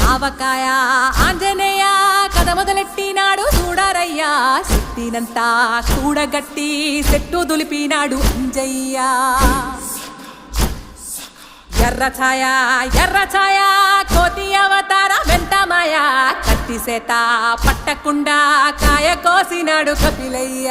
ఆవకాయ ఆంజనేయ కథ మొదలెట్టినాడు చూడరయ్యా శక్తినంతా కూడగట్టి చెట్టు దులిపినాడు అంజయ్య ఎర్ర ఛాయ కోతి అవతార వెంటమాయ కత్తి సేత పట్టకుండా కాయ కోసినాడు కపిలయ్య